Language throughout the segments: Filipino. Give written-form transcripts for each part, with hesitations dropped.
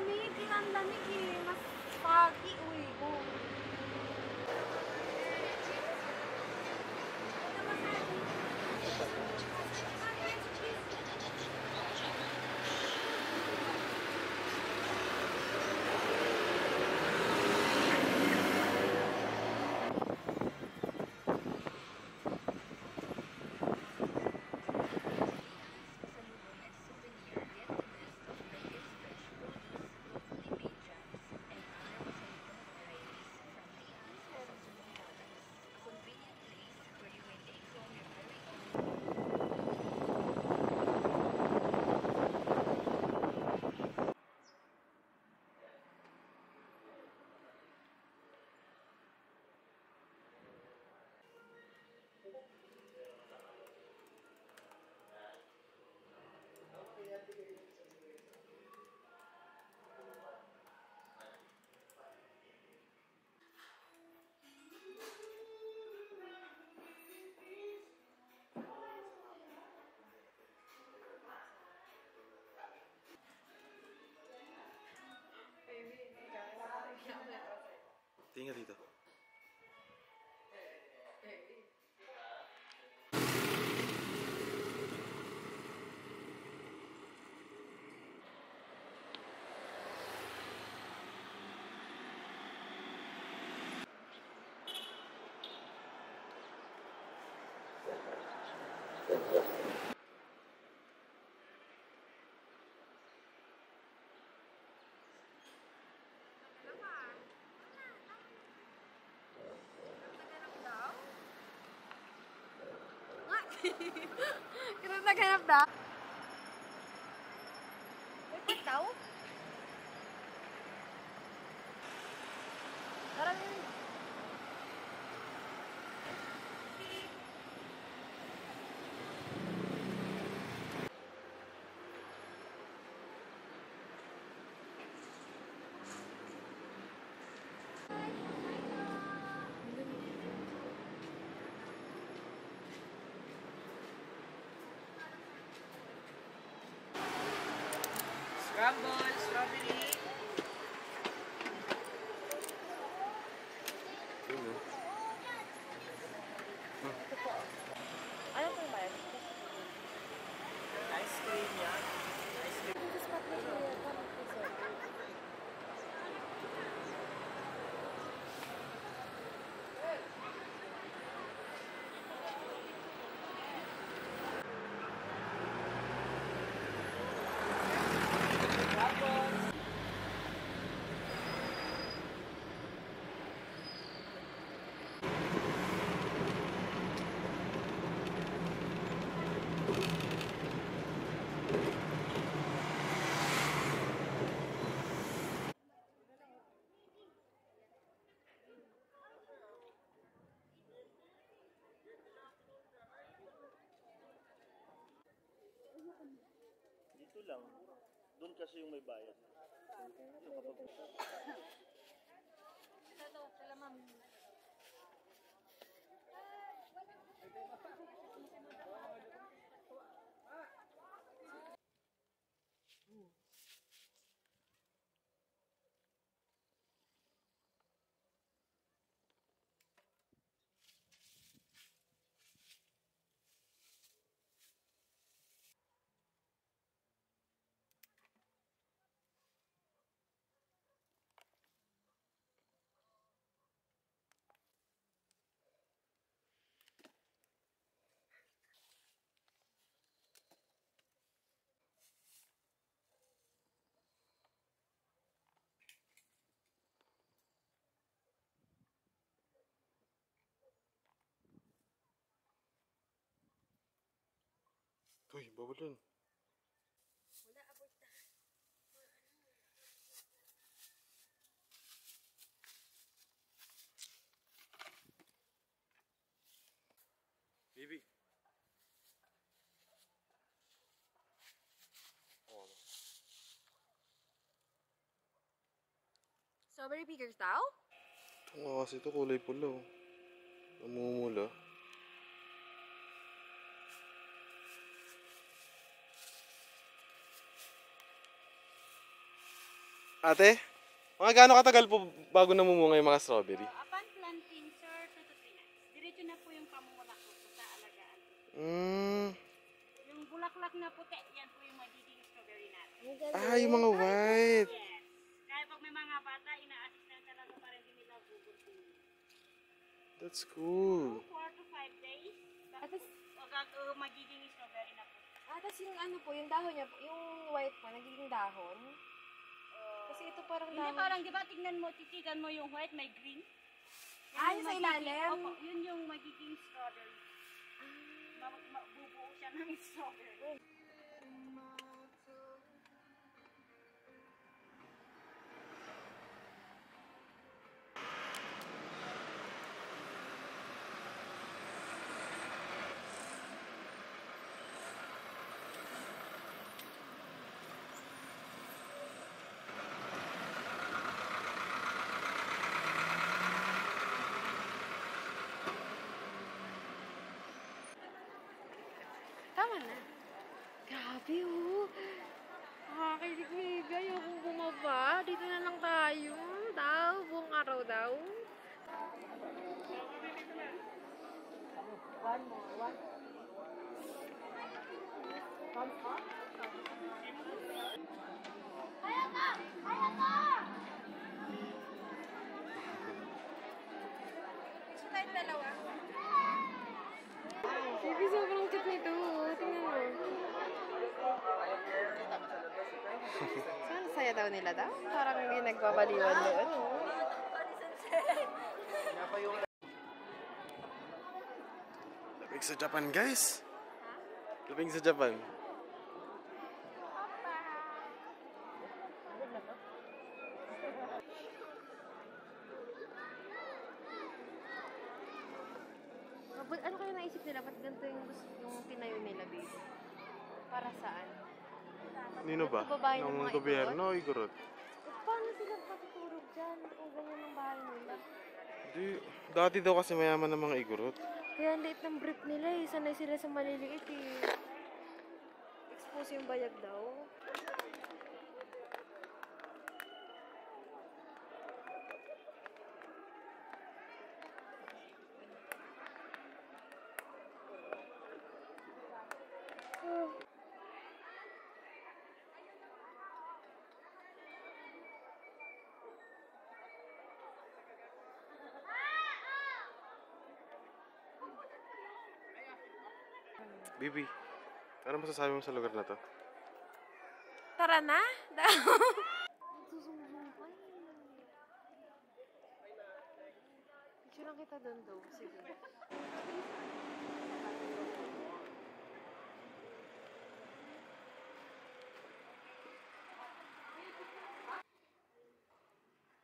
lamig. Ang lamig eh. Mas foggy. Uy, oh. Tingnan dito. Kira naghanap daw? Wait daw? Parang Scramble, strawberry. ano po ba yan? Ice cream yan. Ice cream. Dito lang. Doon kasi yung may bayad. Ito, sila ma'am. Uy, bawal yun. Wala, abot na. Baby. Oh. Strawberry pickers daw? Ito nga kasi ito kulay pula oh. Namumula. Ate, mga gaano katagal po bago namumunga yung mga strawberry? Upon planting, sir, 2 to 3 nights. Diretso na po yung pamumulak po sa alagaan. Mm. Yung bulaklak na puti, yan po yung magiging strawberry natin. Ah, yung mga white. Yes. Kaya pag may mga bata, ina-assist talaga para hindi nila bubuntin. That's cool. 4 to 5 days. Tapos, Magiging strawberry na po. tapos yung ano po, yung dahon niya po, yung white po, nagiging dahon. Kasi ito parang Hindi dahon. parang, di ba, tignan mo, titigan mo yung white, may green. Ah, Yan yung sa magiging- ilalim? Opo, yun yung magiging strawberry. Bubuo siya ng strawberry. Tama na. Grabe oh. Nakakakilig Mega, ayokong bumaba. Dito na lang tayo. Daw, buong araw daw. Gusto tayong dalawa. Baby, sobrang cute nito. Tingnan mo. Saan saya daw nila daw? Parang hindi nagbabaliwan doon. Oh. Labig sa Japan, guys. Labig sa Japan. Ano kaya naisip nila? Ba't ganito yung tinayo nila, baby? Para saan? Nino ba? Babae ng Ng mga gobyerno o igorot? Paano sila patutulog dyan kung ganyan ang bahay nila? Di, dati daw kasi mayaman ng mga igorot. Kaya ang liit ng brief nila eh. Sanay sila sa maliliit eh. Expose yung bayag daw. Bibi, ano masasabi mo sa lugar na to? Tara na! Susumumpay. Picture lang kita doon daw. Sige.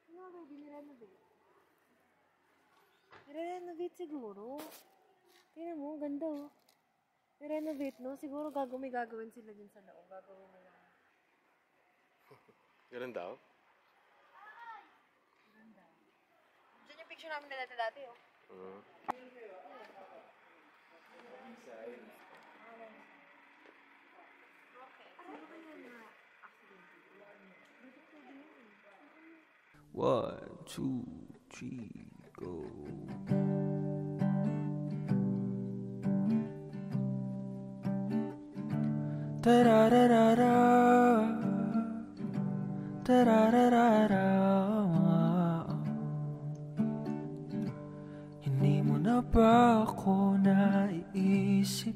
Ano ba? Binirenovate? Nirenovate siguro. Tingnan mo, ganda oh. I-renovate, no? Siguro may gagawin sila dyan sa loob. Gagawin nila. Ganun daw? Diyan yung picture namin nila dati, oh. One, two, three, go. Da-da-da-da-da, da-da-da-da-da. Hindi mo na ba ako naiisip?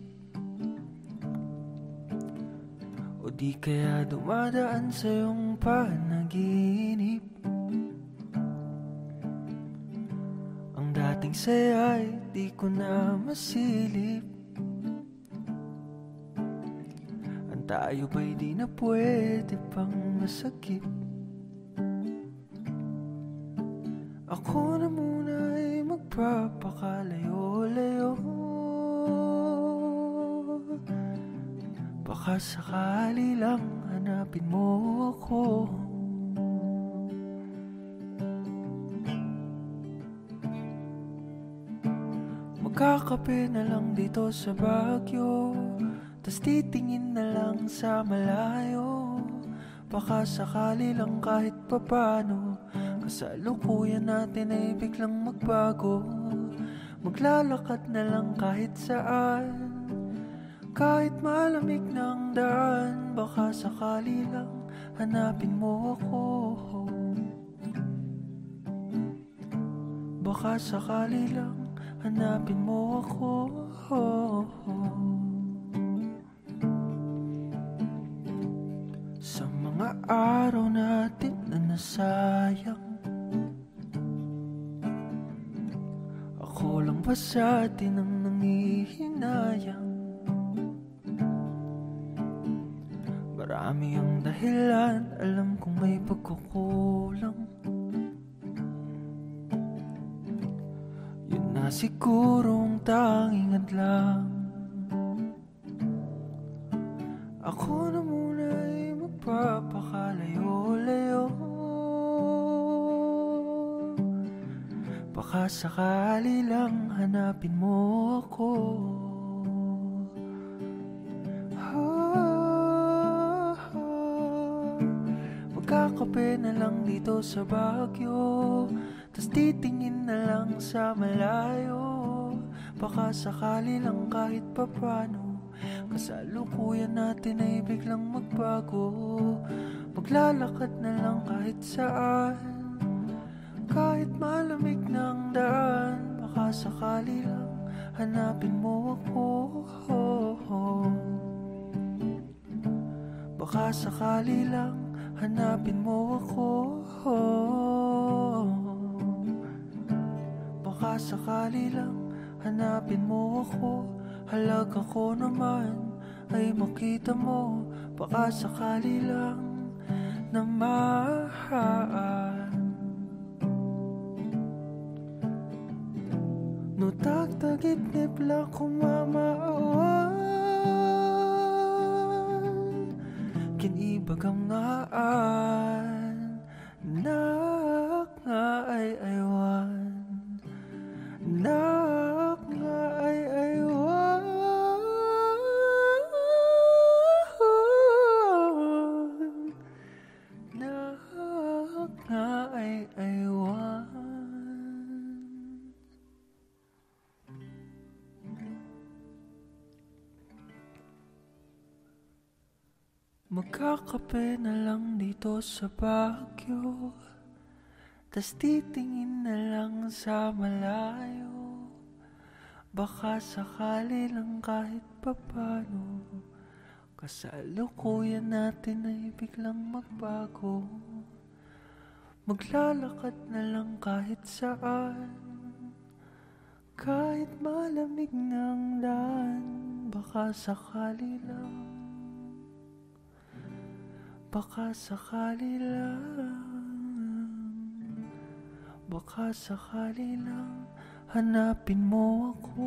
O di kaya dumadaan sa iyong panaginip? Ang dating saya'y di ko na masilip. Tayo ba'y di na pwede pang masakit? Ako na muna ay magpapakalayo-layo. Baka sakali lang hanapin mo ako. Magkakape na lang dito sa Baguio, tas titingin na lang sa malayo. baka sakali lang kahit papano kasalukuyan natin ay biglang magbago. Maglalakad na lang kahit saan, kahit malamig ng daan, baka sakali lang hanapin mo ako. Baka sakali lang hanapin mo ako. Sa mga araw natin na nasayang, ako lang ba sa atin ang nangihinayang? Marami ang dahilan, alam kong may pagkukulang. Yun na sigurong tanging adlang. Ako na muna ay magpapakalayo-layo. Baka sakali lang hanapin mo ako. Magkakape na lang dito sa Baguio, tas titingin na lang sa malayo. Baka sakali lang kahit papano kasalukuyan natin ay biglang magbago. Maglalakad na lang kahit saan, kahit malamig ng daan, baka sakali lang hanapin mo ako. Baka sakali lang hanapin mo ako. Baka sakali lang hanapin mo ako. Halaga ko naman ay makita mo. Baka sakali lang naman. No tagtagip-nip lang kumamaawan, kinibagang ngaan, nak nga ay aywan, nak nga ay aywan, nak nga ay aywan. Magkakape na lang dito sa Baguio, tas titingin na lang sa malayo. Baka sakali lang kahit papano kasalukuyan natin ay biglang magbago. Maglalakad na lang kahit saan, kahit malamig ng daan, baka sakali lang. Baka sakali lang, baka sakali lang hanapin mo ako.